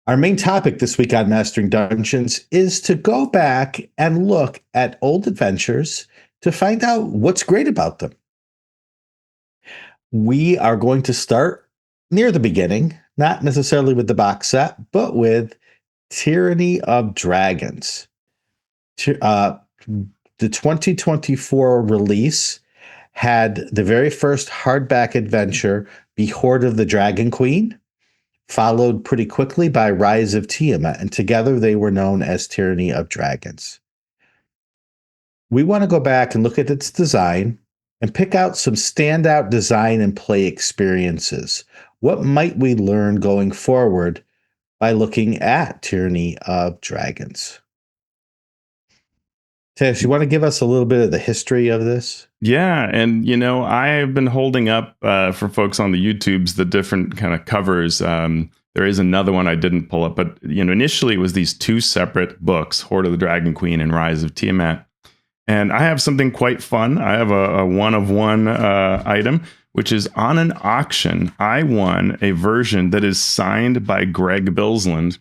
Our main topic this week on Mastering Dungeons is to go back and look at old adventures to find out what's great about them. We are going to start near the beginning, not necessarily with the box set, but with Tyranny of Dragons. The 2024 release had the very first hardback adventure be Hoard of the Dragon Queen, followed pretty quickly by Rise of Tiamat, and together they were known as Tyranny of Dragons. We want to go back and look at its design and pick out some standout design and play experiences. What might we learn going forward by looking at Tyranny of Dragons? Teos, you want to give us a little bit of the history of this? Yeah, and I've been holding up for folks on the YouTubes the different kind of covers. There is another one I didn't pull up, but initially it was these two separate books, Hoard of the Dragon Queen and Rise of Tiamat. And I have something quite fun. I have a one-of-one item, which is on an auction. I won a version that is signed by Greg Bilsland.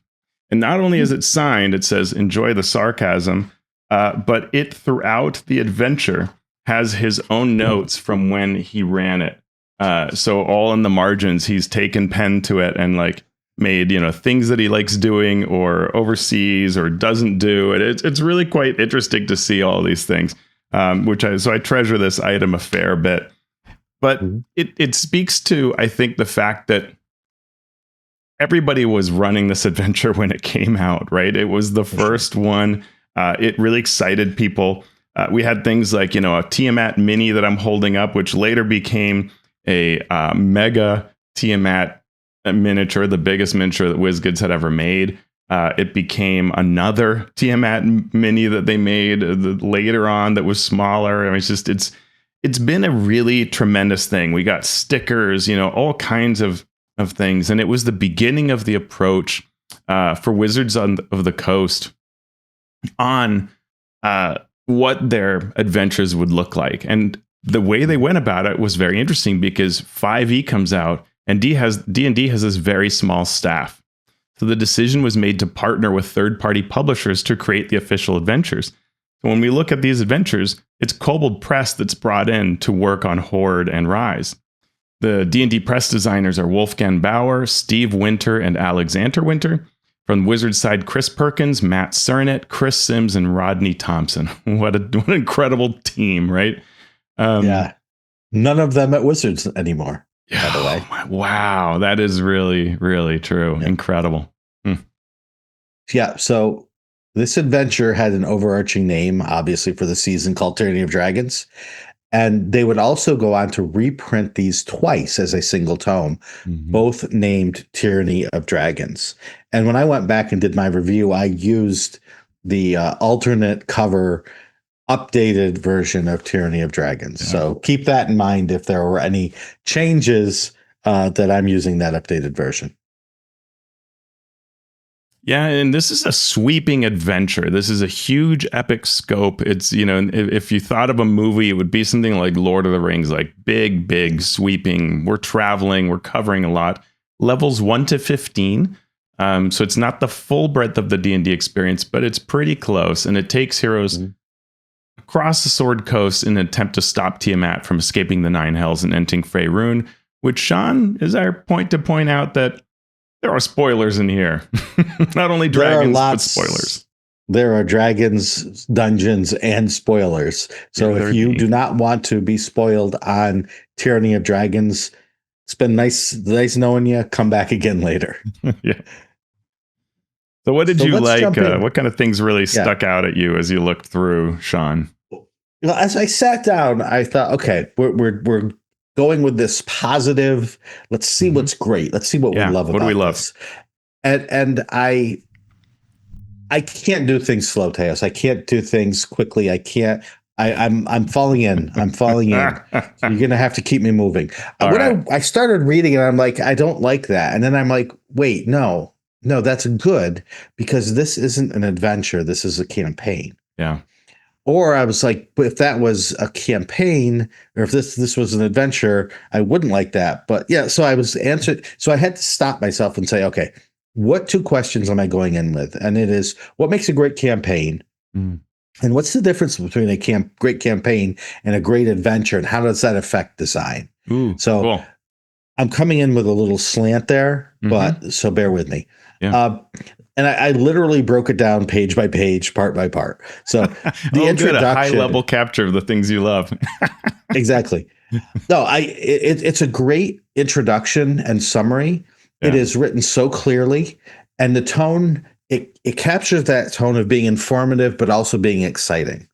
And not only is it signed, it says, "Enjoy the sarcasm," but it, throughout the adventure, has his own notes from when he ran it. So all in the margins, he's taken pen to it and made things that he likes doing or oversees or doesn't do. And it's really quite interesting to see all these things. So I treasure this item a fair bit. But it speaks to, I think, the fact that everybody was running this adventure when it came out, right? It was the first one. It really excited people. We had things like, a Tiamat mini that I'm holding up, which later became a mega Tiamat miniature, the biggest miniature that WizKids had ever made. It became another Tiamat mini that they made later on that was smaller. I mean, it's been a really tremendous thing. We got stickers, all kinds of things. And it was the beginning of the approach for Wizards of the Coast on what their adventures would look like. And the way they went about it was very interesting because 5e comes out and D&D has this very small staff. So the decision was made to partner with third-party publishers to create the official adventures. So when we look at these adventures, it's Kobold Press that's brought in to work on Hoard and Rise. The D&D press designers are Wolfgang Bauer, Steve Winter, and Alexander Winter. From Wizard side, Chris Perkins, Matt Cernet, Chris Sims, and Rodney Thompson. What an incredible team, right? Yeah. None of them at Wizards anymore, by the way. Wow. That is really, really true. Yeah. Incredible. Yeah. So this adventure had an overarching name, obviously, for the season called Tyranny of Dragons. And they would also go on to reprint these twice as a single tome, both named Tyranny of Dragons. And when I went back and did my review, I used the alternate cover updated version of Tyranny of Dragons. Yeah. So keep that in mind if there were any changes that I'm using that updated version. Yeah, and this is a sweeping adventure. This is a huge epic scope. It's, if you thought of a movie, it would be something like Lord of the Rings, like big, sweeping. We're traveling, we're covering a lot. Levels 1 to 15. So it's not the full breadth of the D&D experience, but it's pretty close. And it takes heroes across the Sword Coast in an attempt to stop Tiamat from escaping the Nine Hells and entering Faerun, which, Shawn, is our point to point out that there are spoilers in here. Not only dragons, but spoilers. There are dragons, dungeons, and spoilers. So if you do not want to be spoiled on Tyranny of Dragons, it's been nice knowing you. Come back again later. Yeah. So what did you like? What kind of things really stuck out at you as you looked through, Shawn? As I sat down, I thought, okay, we're going with this positive. Let's see what's great. Let's see what we love about this. And I can't do things slow, Teos. I can't do things quickly. I can't. I'm falling in. I'm falling in. So you're gonna have to keep me moving. I started reading and I'm like, I don't like that. And then I'm like, wait, no, that's good because this isn't an adventure. This is a campaign. Yeah. Or I was like, but if that was a campaign, or if this was an adventure, I wouldn't like that. But yeah, so I was answered. So I had to stop myself and say, okay, what two questions am I going in with? And it is, what makes a great campaign? Mm. And what's the difference between a great campaign and a great adventure? And how does that affect design? Ooh, so cool. I'm coming in with a little slant there, but so bear with me. Yeah. And I literally broke it down page by page, part by part. So the introduction, good, a high level capture of the things you love. Exactly. No, it's a great introduction and summary. Yeah. It is written so clearly, and the tone, it captures that tone of being informative, but also being exciting.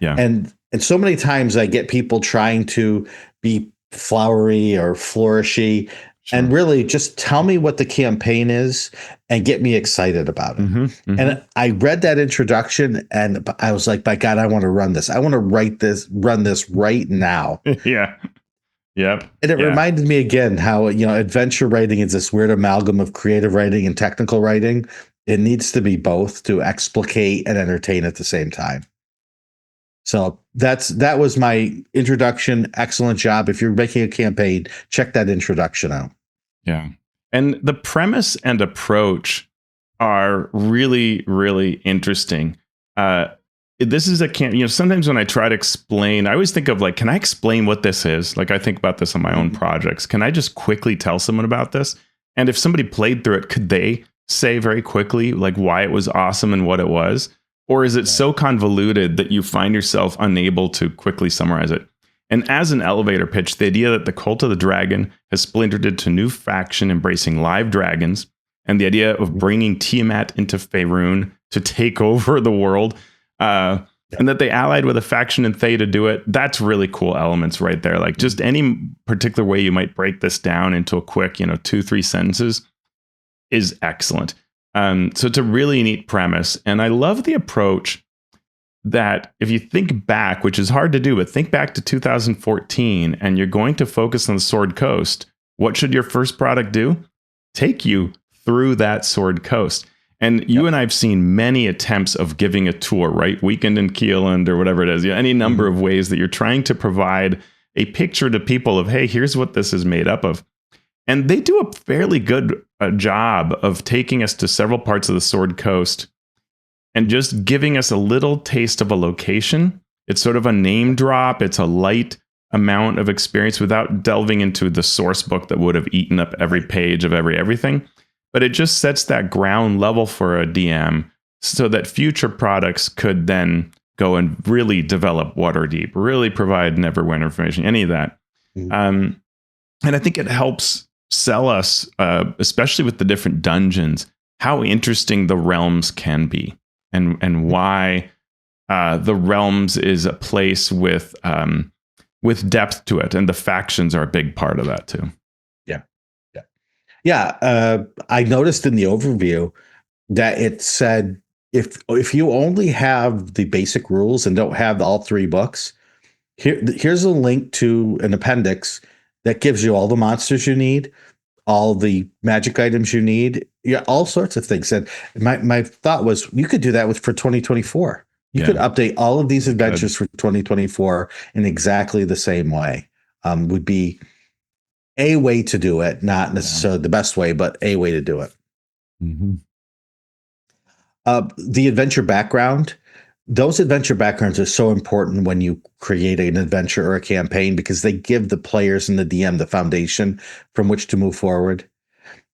Yeah. And so many times I get people trying to be flowery or flourishy. Sure. And really just tell me what the campaign is and get me excited about it. Mm-hmm, mm-hmm. And I read that introduction and I was like, by God, I want to run this. I want to run this right now. Yeah. Yep. And it reminded me again how, adventure writing is this weird amalgam of creative writing and technical writing. It needs to be both to explicate and entertain at the same time. So that was my introduction. Excellent job. If you're making a campaign, check that introduction out. Yeah. And the premise and approach are really, really interesting. This is sometimes when I try to explain, I always think of can I explain what this is? I think about this on my own projects. Can I just quickly tell someone about this? And if somebody played through it, could they say very quickly, why it was awesome and what it was? Or is it so convoluted that you find yourself unable to quickly summarize it? And as an elevator pitch, the idea that the Cult of the Dragon has splintered into a new faction embracing live dragons, and the idea of bringing Tiamat into Faerun to take over the world, and that they allied with a faction in Thay to do it, that's really cool elements right there. Just any particular way you might break this down into a quick, 2-3 sentences is excellent. So it's a really neat premise. And I love the approach that if you think back, which is hard to do, but think back to 2014 and you're going to focus on the Sword Coast, what should your first product do? Take you through that Sword Coast. And you and I have seen many attempts of giving a tour, right? Weekend in Keeland or whatever it is. Any number of ways that you're trying to provide a picture to people of, hey, here's what this is made up of. And they do a fairly good job of taking us to several parts of the Sword Coast and just giving us a little taste of a location. It's sort of a name drop. It's a light amount of experience without delving into the source book that would have eaten up every page of everything. But it just sets that ground level for a DM so that future products could then go and really develop Waterdeep, really provide Neverwinter information, any of that. Mm-hmm. And I think it helps sell us, especially with the different dungeons, how interesting the realms can be, and why the realms is a place with depth to it, and the factions are a big part of that too. Yeah. I noticed in the overview that it said if you only have the basic rules and don't have all 3 books, here's a link to an appendix that gives you all the monsters you need, all the magic items you need, all sorts of things. And my thought was you could do that for 2024. You could update all of these adventures for 2024 in exactly the same way. Would be a way to do it, not necessarily the best way, but a way to do it. Mm-hmm. The adventure background. Those adventure backgrounds are so important when you create an adventure or a campaign because they give the players and the DM the foundation from which to move forward.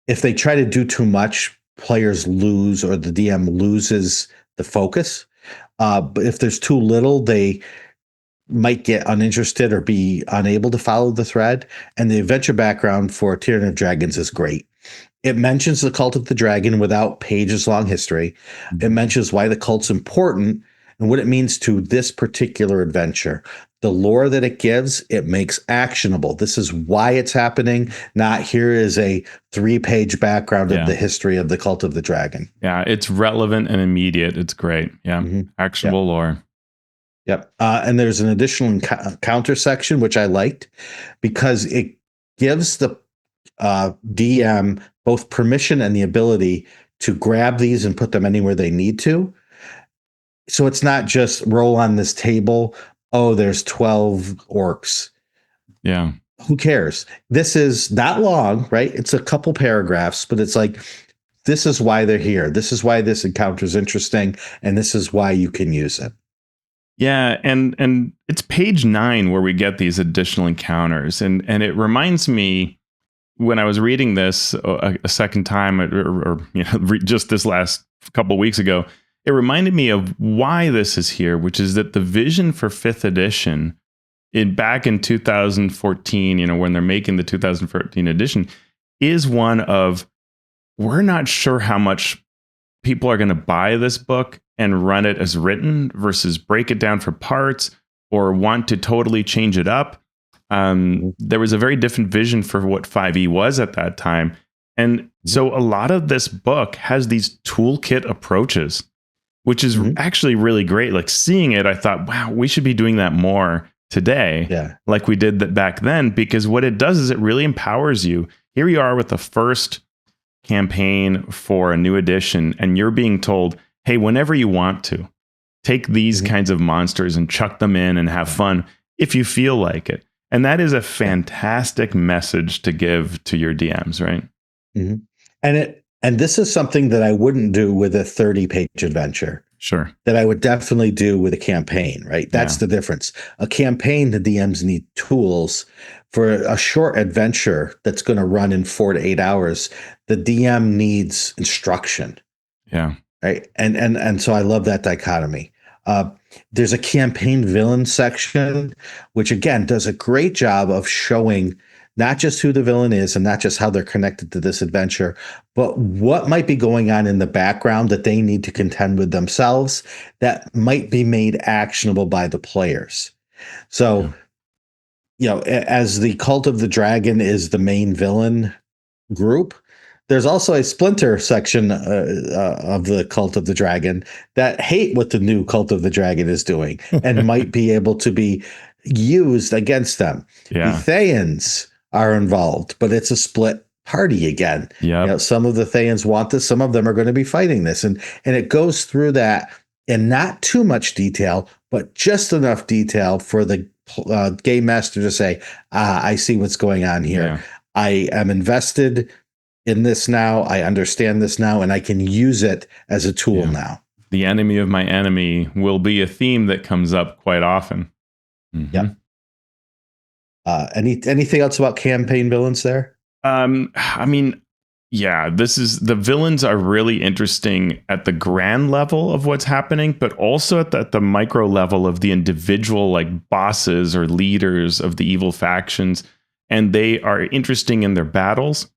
If they try to do too much, players lose or the DM loses the focus. But if there's too little, they might get uninterested or be unable to follow the thread. And the adventure background for Tyranny of Dragons is great. It mentions the cult of the dragon without pages-long history. Mm-hmm. It mentions why the cult's important and what it means to this particular adventure. The lore that it gives, it makes actionable. This is why it's happening, not here is a 3-page background of the history of the cult of the dragon. Yeah, it's relevant and immediate. It's great. Yeah, actionable lore. Yep. And there's an additional encounter section, which I liked because it gives the DM both permission and the ability to grab these and put them anywhere they need to. So it's not just roll on this table. Oh, there's 12 orcs. Yeah. Who cares? This is not long, right? It's a couple paragraphs, but it's this is why they're here. This is why this encounter is interesting, and this is why you can use it. Yeah, and it's page 9 where we get these additional encounters, and it reminds me when I was reading this a second time, or just this last couple of weeks ago, it reminded me of why this is here, which is that the vision for 5th edition back in 2014, when they're making the 2014 edition, is one of, we're not sure how much people are going to buy this book and run it as written versus break it down for parts or want to totally change it up. There was a very different vision for what 5e was at that time. And so a lot of this book has these toolkit approaches, which is actually really great. Like seeing it, I thought, wow, we should be doing that more today, like we did that back then, because what it does is it really empowers you. Here you are with the first campaign for a new edition, and you're being told, hey, whenever you want to, take these kinds of monsters and chuck them in and have fun if you feel like it. And that is a fantastic message to give to your DMs, right? And this is something that I wouldn't do with a 30-page adventure. Sure. That I would definitely do with a campaign, right? That's the difference. A campaign, the DMs need tools. For a short adventure that's going to run in 4 to 8 hours, the DM needs instruction. Yeah. Right. And so I love that dichotomy. There's a campaign villain section, which again does a great job of showing not just who the villain is and not just how they're connected to this adventure, but what might be going on in the background that they need to contend with themselves that might be made actionable by the players. So, as the Cult of the Dragon is the main villain group, there's also a splinter section of the Cult of the Dragon that hate what the new Cult of the Dragon is doing and might be able to be used against them. The Thayans are involved, but it's a split party again. Some of the Thayans want this, some of them are going to be fighting this, and it goes through that in not too much detail, but just enough detail for the game master to say, I see what's going on here. I am invested in this now. I understand this now, and I can use it as a tool now. The enemy of my enemy will be a theme that comes up quite often. Anything else about campaign villains there? This is, the villains are really interesting at the grand level of what's happening, but also at the micro level of the individual, like bosses or leaders of the evil factions. And they are interesting in their battles.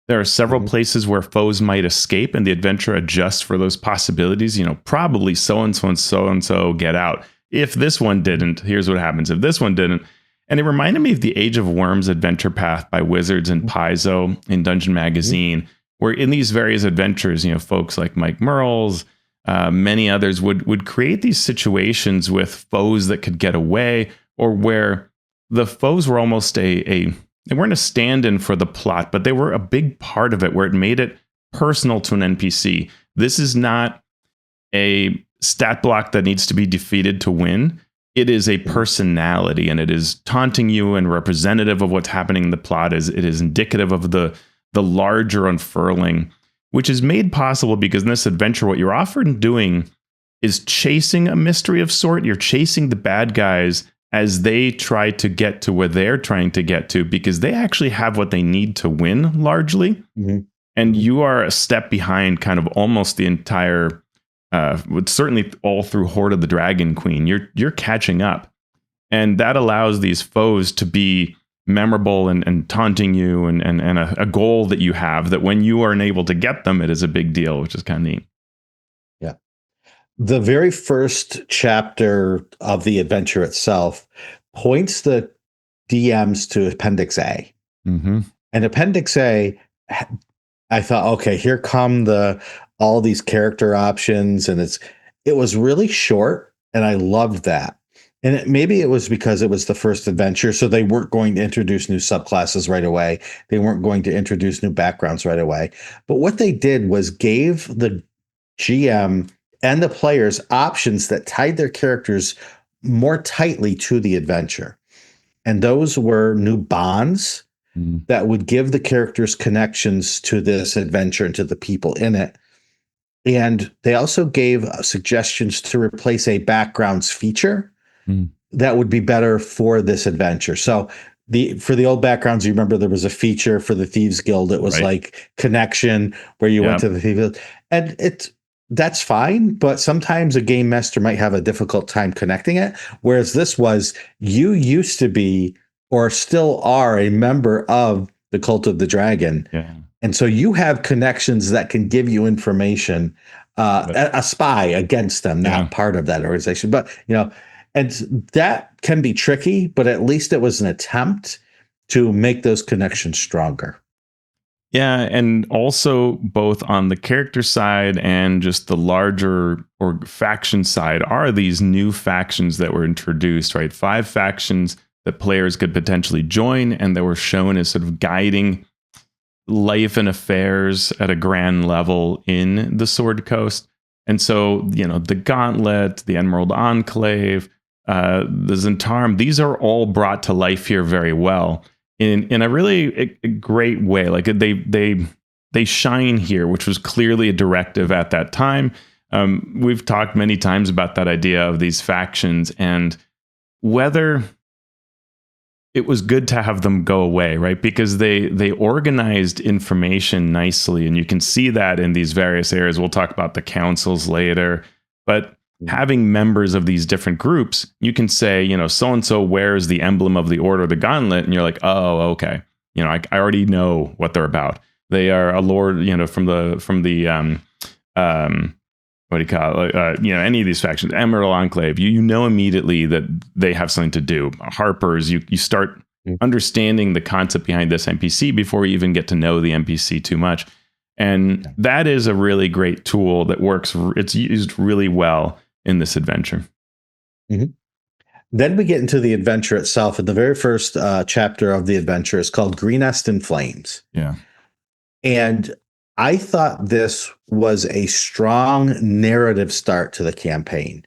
There are several places where foes might escape, and the adventure adjusts for those possibilities. Probably so-and-so and so-and-so get out. If this one didn't, here's what happens. If this one didn't. And it reminded me of the Age of Worms adventure path by Wizards and Paizo in Dungeon Magazine, where in these various adventures, folks like Mike Merles, many others would create these situations with foes that could get away, or where the foes were almost they weren't a stand-in for the plot, but they were a big part of it, where it made it personal to an NPC. This is not a stat block that needs to be defeated to win. It is a personality, and it is taunting you and representative of what's happening in the plot. It is indicative of the larger unfurling, which is made possible because in this adventure, what you're often doing is chasing a mystery of sort. You're chasing the bad guys as they try to get to where they're trying to get to, because they actually have what they need to win largely. And you are a step behind kind of almost the entire, certainly all through Hoard of the Dragon Queen. You're catching up. And that allows these foes to be memorable and taunting you, and a goal that you have, that when you aren't able to get them, it is a big deal, which is kind of neat. The very first chapter of the adventure itself points the DMs to Appendix A. And Appendix A, I thought, okay, here come all these character options, and it was really short, and I loved that. And maybe it was because it was the first adventure, so they weren't going to introduce new subclasses right away. They weren't going to introduce new backgrounds right away. But what they did was gave the GM and the players options that tied their characters more tightly to the adventure. And those were new bonds that would give the characters connections to this adventure and to the people in it. And they also gave suggestions to replace a backgrounds feature that would be better for this adventure. So for the old backgrounds, you remember there was a feature for the Thieves Guild. It was like connection where you went to the Thieves Guild. And that's fine, but sometimes a game master might have a difficult time connecting it. Whereas this was, you used to be or still are a member of the Cult of the Dragon. Yeah. And so you have connections that can give you information, a spy against them, not part of that organization. But, and that can be tricky, but at least it was an attempt to make those connections stronger. Yeah, and also both on the character side and just the larger or faction side are these new factions that were introduced, right? 5 factions that players could potentially join and that were shown as sort of guiding life and affairs at a grand level in the Sword Coast. And so, the Gauntlet, the Emerald Enclave, the Zentarum, these are all brought to life here very well in a really a great way. Like they shine here, which was clearly a directive at that time. We've talked many times about that idea of these factions and whether it was good to have them go away, right? Because they organized information nicely, and you can see that in these various areas. We'll talk about the councils later, but having members of these different groups, you can say, so-and-so wears the emblem of the Order of the Gauntlet, and you're like, oh, okay. I already know what they're about. They are a lord, from the what do you call it? Any of these factions, Emerald Enclave, you know immediately that they have something to do. Harpers, you start understanding the concept behind this NPC before you even get to know the NPC too much. And that is a really great tool that works. It's used really well in this adventure. Then we get into the adventure itself. And the very first chapter of the adventure is called Greenest in Flames. Yeah. And I thought this was a strong narrative start to the campaign.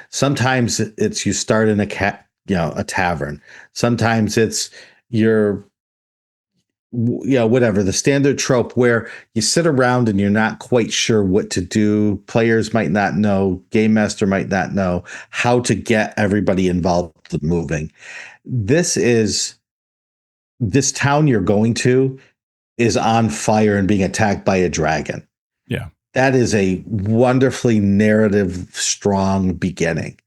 Sometimes it's you start in a tavern. Sometimes it's whatever, the standard trope where you sit around and you're not quite sure what to do. Players might not know, game master might not know how to get everybody involved with moving. This town you're going to is on fire and being attacked by a dragon. Yeah. That is a wonderfully narrative, strong beginning.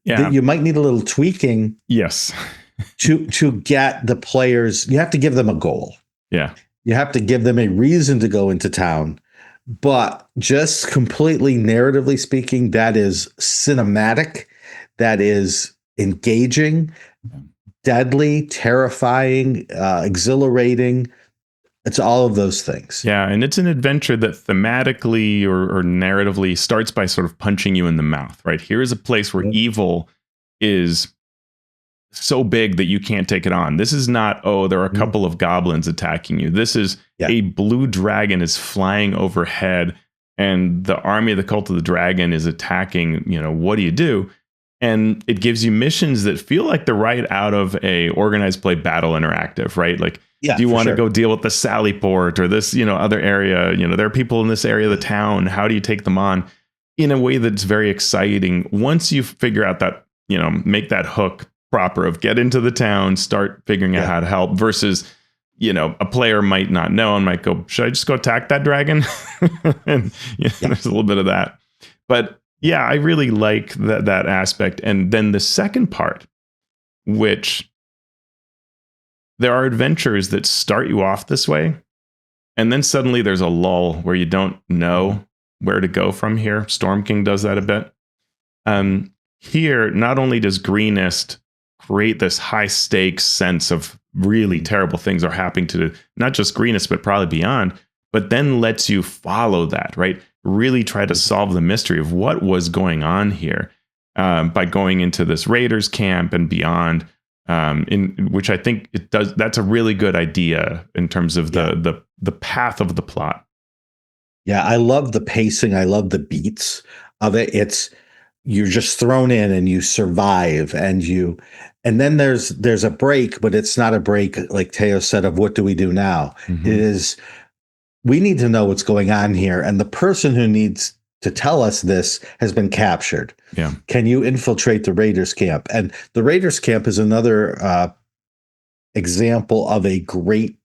Yeah. You might need a little tweaking. Yes. to get the players, you have to give them a goal. Yeah. You have to give them a reason to go into town. But just completely narratively speaking, that is cinematic. That is engaging, deadly, terrifying, exhilarating. It's all of those things. Yeah, and it's an adventure that thematically or narratively starts by sort of punching you in the mouth, right? Here is a place where evil is so big that you can't take it on. This is not, there are a couple of goblins attacking you. This is a blue dragon is flying overhead and the army of the Cult of the Dragon is attacking. What do you do? And it gives you missions that feel like they're right out of a organized play battle interactive, right? Like, do you want to go deal with the Sally Port or this, other area? There are people in this area of the town. How do you take them on in a way that's very exciting? Once you figure out that, make that hook proper of get into the town, start figuring out how to help versus, a player might not know and might go, should I just go attack that dragon? And there's a little bit of that. But yeah, I really like that aspect. And then the second part, which there are adventures that start you off this way, and then suddenly there's a lull where you don't know where to go from here. Storm King does that a bit. Here, not only does Greenest create this high stakes sense of really terrible things are happening to not just Greenest, but probably beyond, but then lets you follow that, right? Really try to solve the mystery of what was going on here by going into this raiders camp and beyond, in which I think it does. That's a really good idea in terms of the path of the plot. Yeah, I love the pacing. I love the beats of it. You're just thrown in and you survive and And then there's a break, but it's not a break like Teo said of what do we do now? Mm-hmm. It is, we need to know what's going on here. And the person who needs to tell us this has been captured. Yeah. Can you infiltrate the Raiders camp? And the Raiders camp is another example of a great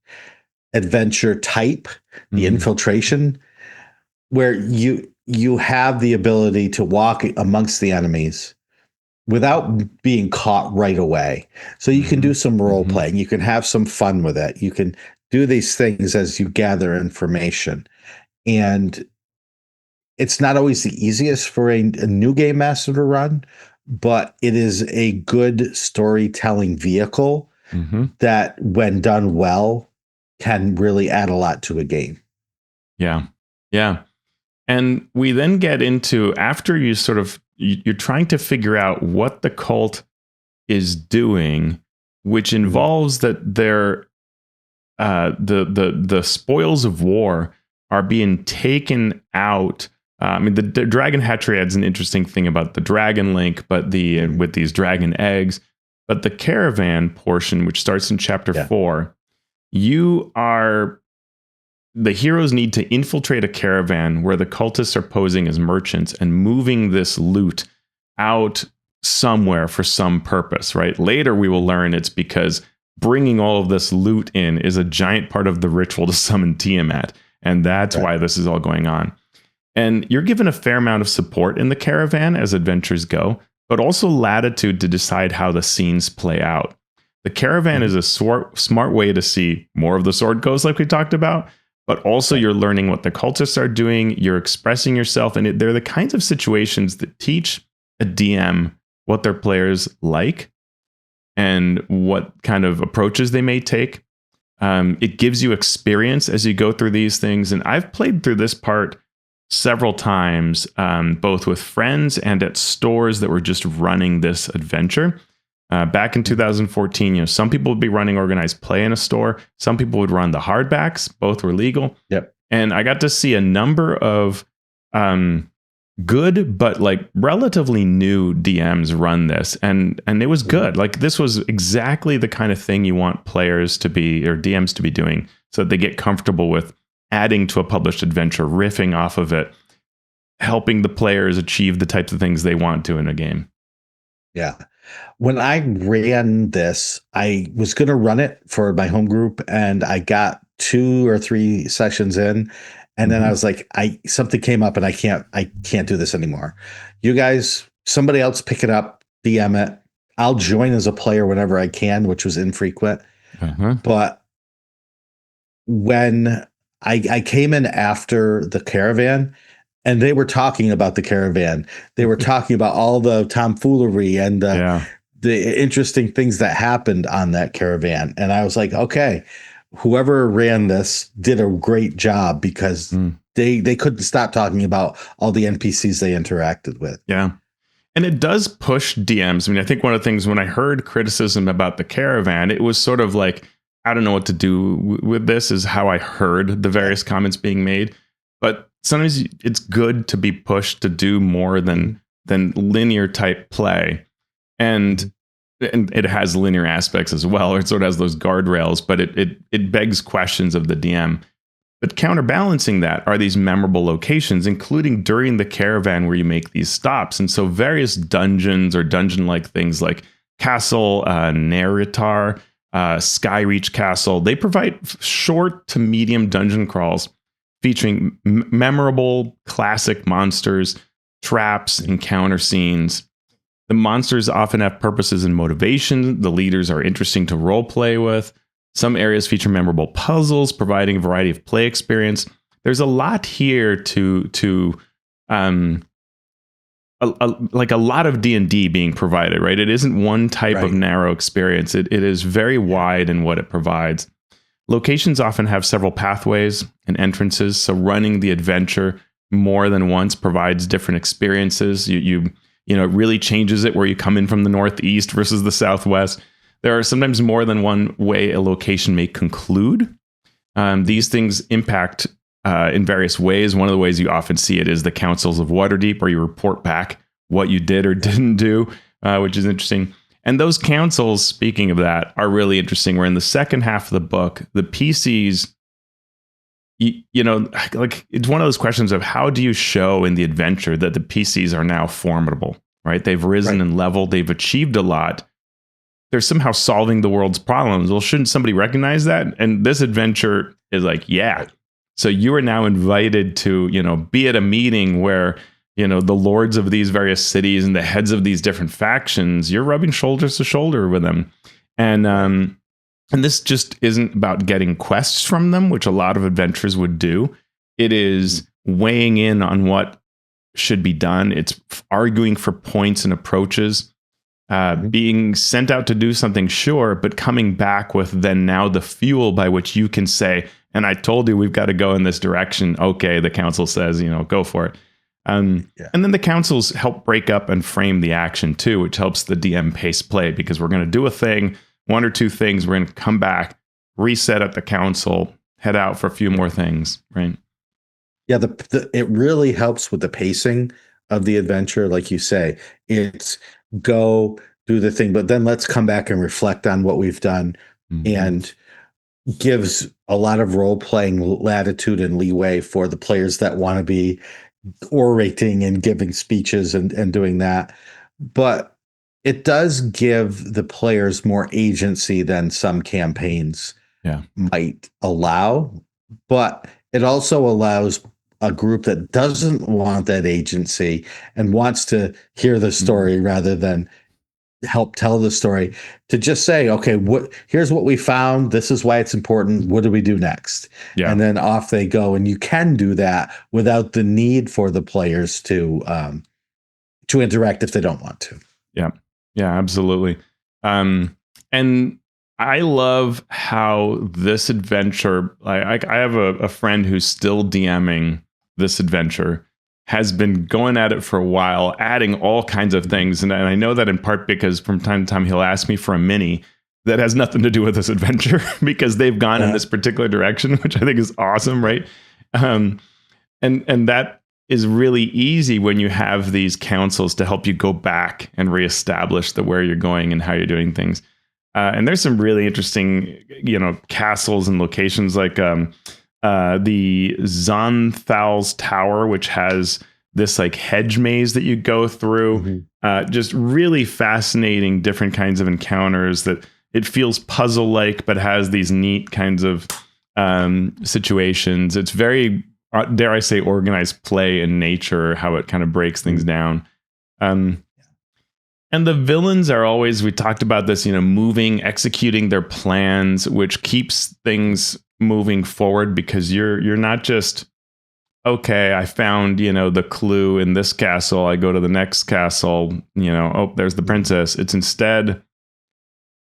adventure type, the infiltration, where you have the ability to walk amongst the enemies without being caught right away. So you can do some role playing. You can have some fun with it. You can do these things as you gather information. And it's not always the easiest for a new game master to run, but it is a good storytelling vehicle that, when done well, can really add a lot to a game. Yeah. Yeah. And we then get into, after you sort of, you're trying to figure out what the cult is doing, which involves that they're the spoils of war are being taken out. I mean, the dragon hatchery adds an interesting thing about the dragon link, but with these dragon eggs. But the caravan portion, which starts in chapter 4, the heroes need to infiltrate a caravan where the cultists are posing as merchants and moving this loot out somewhere for some purpose, right? Later, we will learn it's because bringing all of this loot in is a giant part of the ritual to summon Tiamat. And that's why this is all going on. And you're given a fair amount of support in the caravan as adventures go, but also latitude to decide how the scenes play out. The caravan is a smart way to see more of the Sword Coast, like we talked about, but also you're learning what the cultists are doing, you're expressing yourself, and they're the kinds of situations that teach a DM what their players like and what kind of approaches they may take. It gives you experience as you go through these things, and I've played through this part several times, both with friends and at stores that were just running this adventure. Back in 2014, some people would be running organized play in a store. Some people would run the hardbacks. Both were legal. Yep. And I got to see a number of good, but like relatively new DMs run this. And it was good. Like, this was exactly the kind of thing you want players to be, or DMs to be doing, so that they get comfortable with adding to a published adventure, riffing off of it, helping the players achieve the types of things they want to in a game. Yeah. When I ran this, I was going to run it for my home group, and I got 2 or 3 sessions in, and then I was like, something came up, and I can't do this anymore. You guys, somebody else pick it up, DM it. I'll join as a player whenever I can, which was infrequent. But when I came in after the caravan, and they were talking about the caravan, they were talking about all the tomfoolery and the interesting things that happened on that caravan. And I was like, okay, whoever ran this did a great job, because they couldn't stop talking about all the NPCs they interacted with. Yeah. And it does push DMs. I mean, I think one of the things, when I heard criticism about the caravan, it was sort of like, I don't know what to do with this, is how I heard the various comments being made. But sometimes it's good to be pushed to do more than linear type play. And it has linear aspects as well, or it sort of has those guardrails, but it begs questions of the DM. But counterbalancing that are these memorable locations, including during the caravan where you make these stops. And so various dungeons or dungeon-like things like Castle Neritar, Skyreach Castle, they provide short to medium dungeon crawls featuring memorable classic monsters, traps, encounter scenes. The monsters often have purposes and motivation. The leaders are interesting to role play with. Some areas feature memorable puzzles, providing a variety of play experience. There's a lot here like a lot of D&D being provided, right? It isn't one type of narrow experience. It is very wide in what it provides. Locations often have several pathways and entrances, so running the adventure more than once provides different experiences. You know, it really changes it where you come in from the northeast versus the southwest. There are sometimes more than one way a location may conclude. These things impact in various ways. One of the ways you often see it is the councils of Waterdeep, where you report back what you did or didn't do, which is interesting. And those councils, speaking of that, are really interesting. Where in the second half of the book, the PCs, you know, like it's one of those questions of how do you show in the adventure that the PCs are now formidable, right? They've risen in level, they've achieved a lot. They're somehow solving the world's problems. Well, shouldn't somebody recognize that? And this adventure is like, yeah. So you are now invited to, you know, be at a meeting where, you know, the lords of these various cities and the heads of these different factions, you're rubbing shoulders to shoulder with them. And this just isn't about getting quests from them, which a lot of adventures would do. It is weighing in on what should be done. It's arguing for points and approaches. Being sent out to do something, sure, but coming back with then now the fuel by which you can say, and I told you we've got to go in this direction. Okay, the council says, you know, go for it. And then the councils help break up and frame the action too, which helps the DM pace play, because we're going to do a thing, one or two things, we're going to come back, reset at the council, head out for a few more things, right? Yeah, it really helps with the pacing of the adventure. Like you say, it's go do the thing, but then let's come back and reflect on what we've done, and gives a lot of role-playing latitude and leeway for the players that want to be orating and giving speeches and doing that. But it does give the players more agency than some campaigns might allow. But it also allows a group that doesn't want that agency and wants to hear the story rather than help tell the story, to just say, okay, here's what we found. This is why it's important. What do we do next? Yeah. And then off they go. And you can do that without the need for the players to interact if they don't want to. Yeah. Yeah, absolutely. And I love how this adventure, I have a friend who's still DMing this adventure, has been going at it for a while, adding all kinds of things. And I know that in part because from time to time he'll ask me for a mini that has nothing to do with this adventure because they've gone in this particular direction, which I think is awesome, right? And that is really easy when you have these councils to help you go back and reestablish where you're going and how you're doing things. And there's some really interesting, you know, castles and locations like the Zonthal's Tower, which has this like hedge maze that you go through. Just really fascinating different kinds of encounters that it feels puzzle-like, but has these neat kinds of situations. It's very, dare I say, organized play in nature, how it kind of breaks things down. And the villains are always, we talked about this, you know, moving, executing their plans, which keeps things moving forward, because you're not just, okay, I found, you know, the clue in this castle, I go to the next castle, you know, oh, there's the princess. It's instead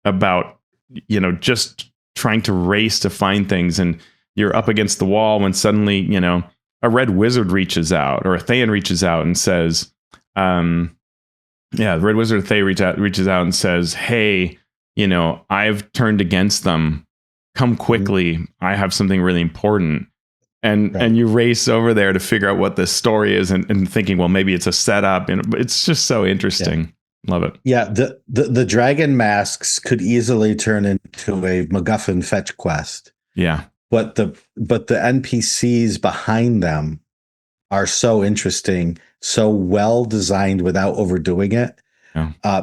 about, you know, just trying to race to find things, and you're up against the wall when suddenly, you know, a red wizard reaches out, or a Thayan reaches out and says, the red wizard Thay reaches out and says, hey, you know, I've turned against them. Come quickly. I have something really important. And you race over there to figure out what this story is, and thinking, well, maybe it's a setup. And it's just so interesting. Love it. Yeah. The dragon masks could easily turn into a MacGuffin fetch quest. Yeah. But the NPCs behind them are so interesting, so well designed without overdoing it,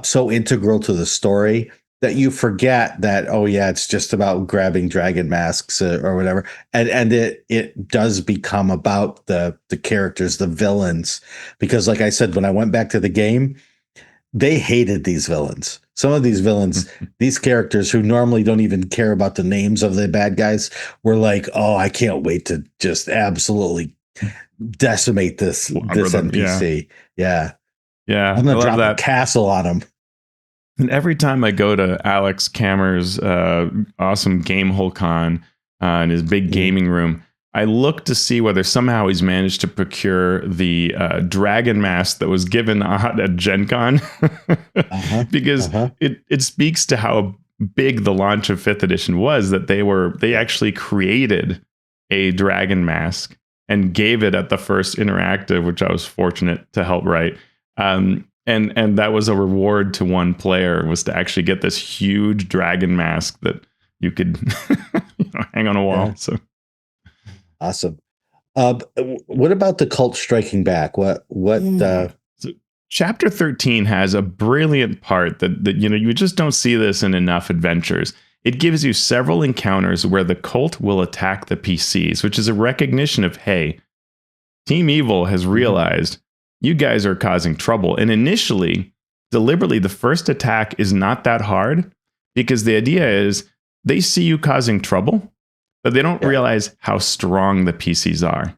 so integral to the story that you forget that, oh yeah, it's just about grabbing dragon masks or whatever. And it does become about the characters, the villains, because like I said, when I went back to the game, they hated these villains. Some of these villains, these characters who normally don't even care about the names of the bad guys, were like, oh, I can't wait to just absolutely decimate this NPC. Yeah. I'm gonna drop a castle on him. And every time I go to Alex Kammer's awesome Gamehole Con in his big gaming room, I look to see whether somehow he's managed to procure the dragon mask that was given at Gen Con. Because it speaks to how big the launch of 5th edition was, that they actually created a dragon mask and gave it at the first interactive, which I was fortunate to help write. And that was a reward to one player, was to actually get this huge dragon mask that you could hang on a wall. Yeah. So awesome. What about the cult striking back? So chapter 13 has a brilliant part that you just don't see this in enough adventures. It gives you several encounters where the cult will attack the PCs, which is a recognition of, hey, Team Evil has realized you guys are causing trouble. And initially, deliberately, the first attack is not that hard, because the idea is they see you causing trouble, but they don't realize how strong the PCs are.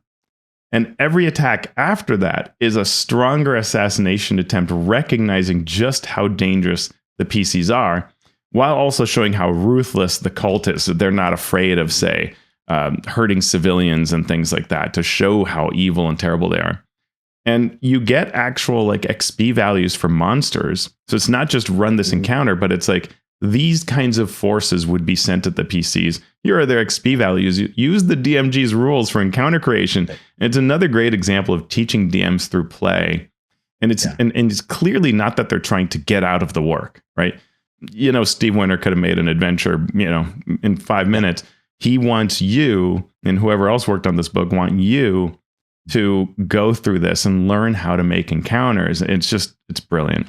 And every attack after that is a stronger assassination attempt, recognizing just how dangerous the PCs are, while also showing how ruthless the cult is. That they're not afraid of, say, hurting civilians and things like that, to show how evil and terrible they are. And you get actual like XP values for monsters. So it's not just run this encounter, but it's like these kinds of forces would be sent at the PCs. Here are their XP values. Use the DMG's rules for encounter creation. And it's another great example of teaching DMs through play. And it's and it's clearly not that they're trying to get out of the work, right? Steve Winter could have made an adventure, in 5 minutes. He wants you, and whoever else worked on this book, want you to go through this and learn how to make encounters. It's brilliant.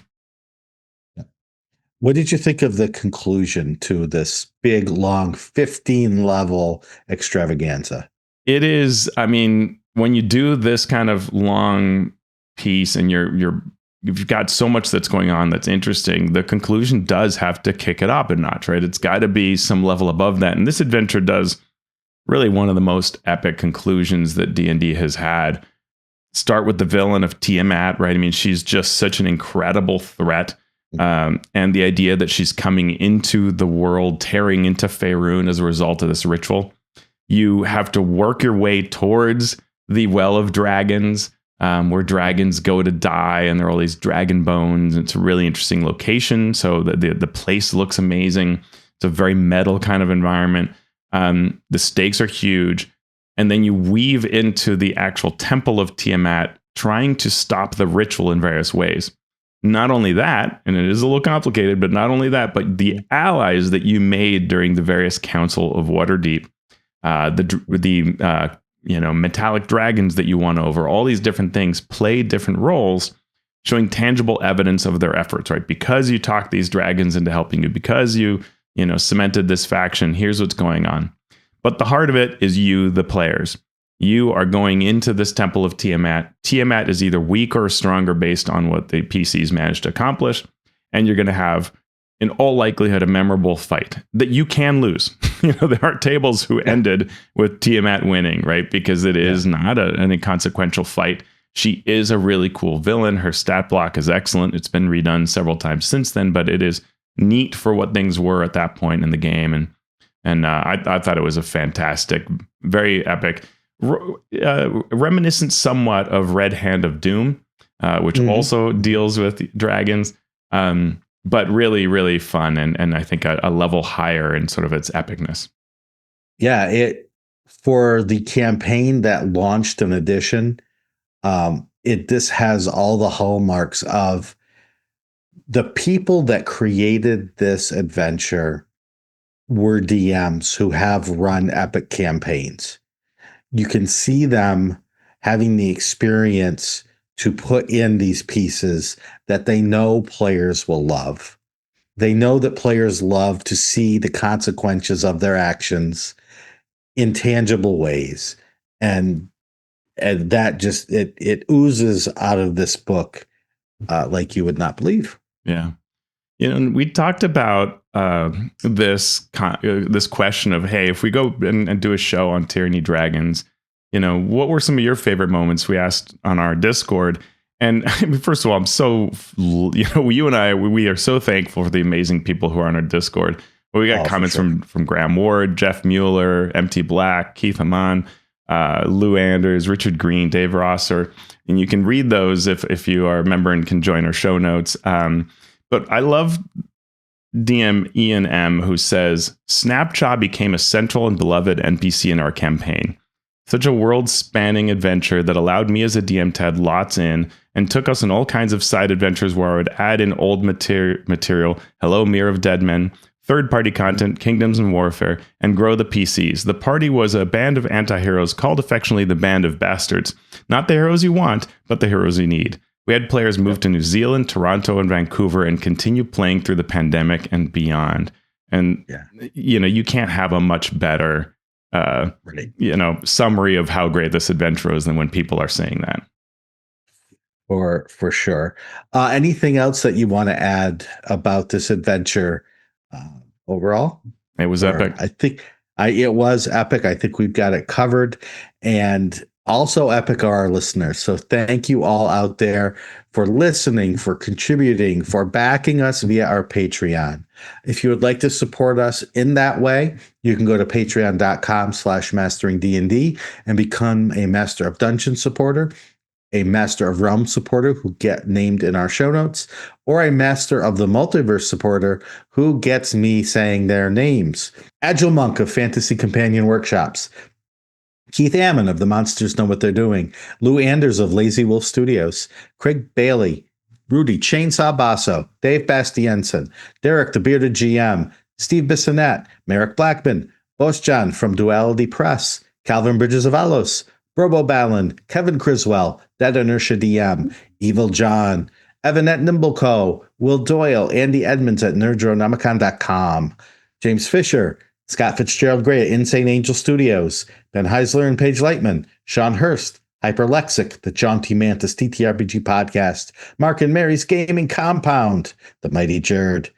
What did you think of the conclusion to this big, long, 15-level extravaganza? It is, when you do this kind of long piece and you've got so much that's going on that's interesting, the conclusion does have to kick it up a notch, right? It's got to be some level above that. And this adventure does really one of the most epic conclusions that D&D has had. Start with the villain of Tiamat, right? She's just such an incredible threat. And the idea that she's coming into the world, tearing into Faerun as a result of this ritual. You have to work your way towards the Well of Dragons, where dragons go to die, and there are all these dragon bones. It's a really interesting location. So the place looks amazing. It's a very metal kind of environment. The stakes are huge. And then you weave into the actual temple of Tiamat, trying to stop the ritual in various ways. Not only that, and it is a little complicated, but not only that, but the allies that you made during the various Council of Waterdeep, the metallic dragons that you won over, all these different things play different roles, showing tangible evidence of their efforts, right? Because you talked these dragons into helping you, because you cemented this faction, here's what's going on. But the heart of it is you, the players. You are going into this temple of Tiamat. Tiamat is either weak or stronger based on what the PCs managed to accomplish. And you're going to have, in all likelihood, a memorable fight that you can lose. There are tables who ended with Tiamat winning, right? Because it is not an inconsequential fight. She is a really cool villain. Her stat block is excellent. It's been redone several times since then, but it is neat for what things were at that point in the game. And I thought it was a fantastic, very epic, reminiscent somewhat of Red Hand of Doom, which also deals with dragons, but really, really fun, and I think a level higher in sort of its epicness. Yeah, for the campaign that launched an edition, this has all the hallmarks of the people that created this adventure were DMs who have run epic campaigns. You can see them having the experience to put in these pieces that they know players will love. They know that players love to see the consequences of their actions in tangible ways. And that just, it oozes out of this book like you would not believe. Yeah. We talked about this question of, hey, if we go and do a show on Tyranny of Dragons, what were some of your favorite moments? We asked on our Discord. And first of all, I'm so, you and I, we are so thankful for the amazing people who are on our Discord. But we got comments from Graham Ward, Jeff Mueller, MT Black, Keith Amon, Lou Anders, Richard Green, Dave Rosser. And you can read those if you are a member and can join our show notes. But I love DM Ian M, who says, Snapchaw became a central and beloved NPC in our campaign. Such a world-spanning adventure that allowed me as a DM to add lots in and took us on all kinds of side adventures where I would add in old material, Hello Mirror of Dead Men, third-party content, Kingdoms and Warfare, and grow the PCs. The party was a band of anti-heroes called affectionately the Band of Bastards. Not the heroes you want, but the heroes you need. We had players move to New Zealand, Toronto, and Vancouver and continue playing through the pandemic and beyond. And, you can't have a much better summary of how great this adventure is than when people are saying that. For sure. Anything else that you want to add about this adventure overall? It was epic. I think it was epic. I think we've got it covered, and also epic are our listeners. So thank you all out there for listening, for contributing, for backing us via our Patreon. If you would like to support us in that way, you can go to patreon.com/masteringdnd and become a Master of Dungeon supporter, a Master of Realm supporter who get named in our show notes, or a Master of the Multiverse supporter who gets me saying their names. Agile Monk of Fantasy Companion Workshops, Keith Ammon of The Monsters Know What They're Doing, Lou Anders of Lazy Wolf Studios, Craig Bailey, Rudy Chainsaw Basso, Dave Bastiensen, Derek the Bearded GM, Steve Bissonette, Merrick Blackman, Boss John from Duality Press, Calvin Bridges of Alos, Robo Ballin, Kevin Criswell, Dead Inertia DM, Evil John, Evanette Nimbleco, Will Doyle, Andy Edmonds at NerdRonomicon.com, James Fisher, Scott Fitzgerald Gray at Insane Angel Studios, Ben Heisler and Paige Lightman, Sean Hurst, Hyperlexic, the John T. Mantis TTRPG Podcast, Mark and Mary's Gaming Compound, The Mighty Jerd,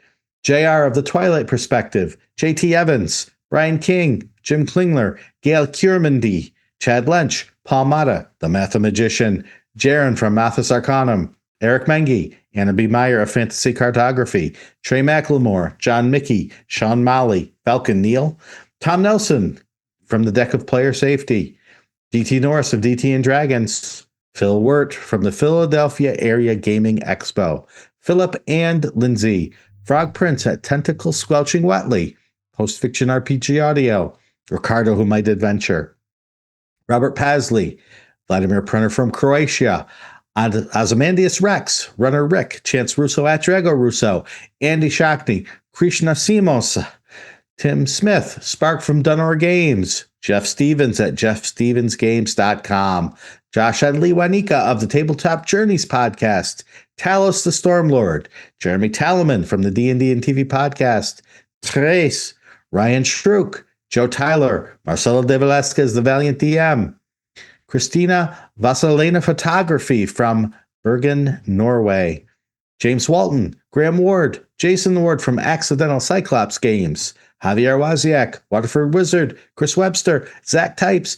JR of The Twilight Perspective, JT Evans, Brian King, Jim Klingler, Gail Curmandy, Chad Lynch, Paul Mata, The Mathemagician, Jaron from Mathis Arcanum, Eric Mengi, Anna B. Meyer of Fantasy Cartography, Trey McLemore, John Mickey, Sean Molly, Falcon Neal, Tom Nelson from the Deck of Player Safety, DT Norris of DT and Dragons, Phil Wirt from the Philadelphia Area Gaming Expo, Philip and Lindsay, Frog Prince at Tentacle Squelching Wetly, Post Fiction RPG Audio, Ricardo Who Might Adventure, Robert Pasley, Vladimir Prenner from Croatia, Ozymandias Rex, Runner Rick, Chance Russo at Drago Russo, Andy Shockney, Krishna Simos, Tim Smith, Spark from Dunor Games, Jeff Stevens at jeffstevensgames.com, Josh Edley Wanika of the Tabletop Journeys podcast, Talos the Stormlord, Jeremy Talaman from the D&D and TV podcast, Trace, Ryan Schrook, Joe Tyler, Marcelo de Velasquez, the Valiant DM, Christina Vasilena Photography from Bergen, Norway, James Walton, Graham Ward, Jason Ward from Accidental Cyclops Games, Javier Waziak, Waterford Wizard, Chris Webster, Zach Types,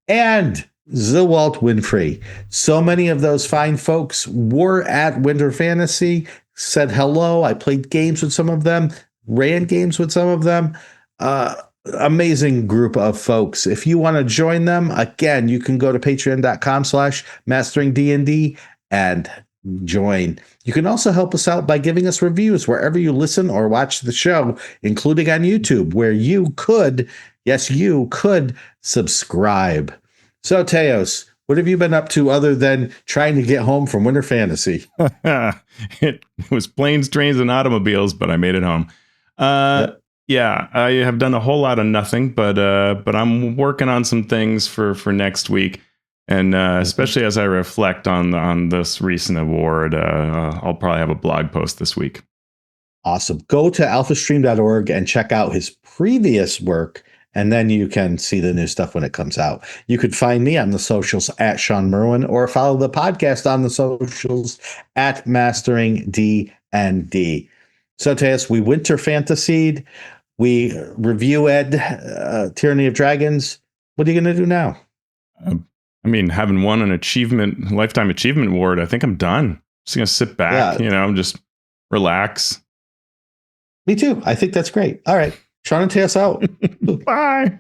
and Zewalt Winfrey. So many of those fine folks were at Winter Fantasy, said hello. I played games with some of them, ran games with some of them. Amazing group of folks. If you want to join them, again, you can go to patreon.com/masteringdnd and join. You can also help us out by giving us reviews wherever you listen or watch the show, including on YouTube, where you could, yes, you could subscribe. So, Teos, what have you been up to other than trying to get home from Winter Fantasy? It was planes, trains, and automobiles, but I made it home. Yep. Yeah, I have done a whole lot of nothing, but I'm working on some things for next week, and especially as I reflect on this recent award, I'll probably have a blog post this week. Awesome. Go to alphastream.org and check out his previous work, and then you can see the new stuff when it comes out. You could find me on the socials at Sean Merwin, or follow the podcast on the socials at Mastering D&D. So, Teos, we winter fantasied. We review Tyranny of Dragons. What are you going to do now? I mean, having won an lifetime achievement award, I think I'm done. Just going to sit back, just relax. Me too. I think that's great. All right. Sean and Teos out. Bye.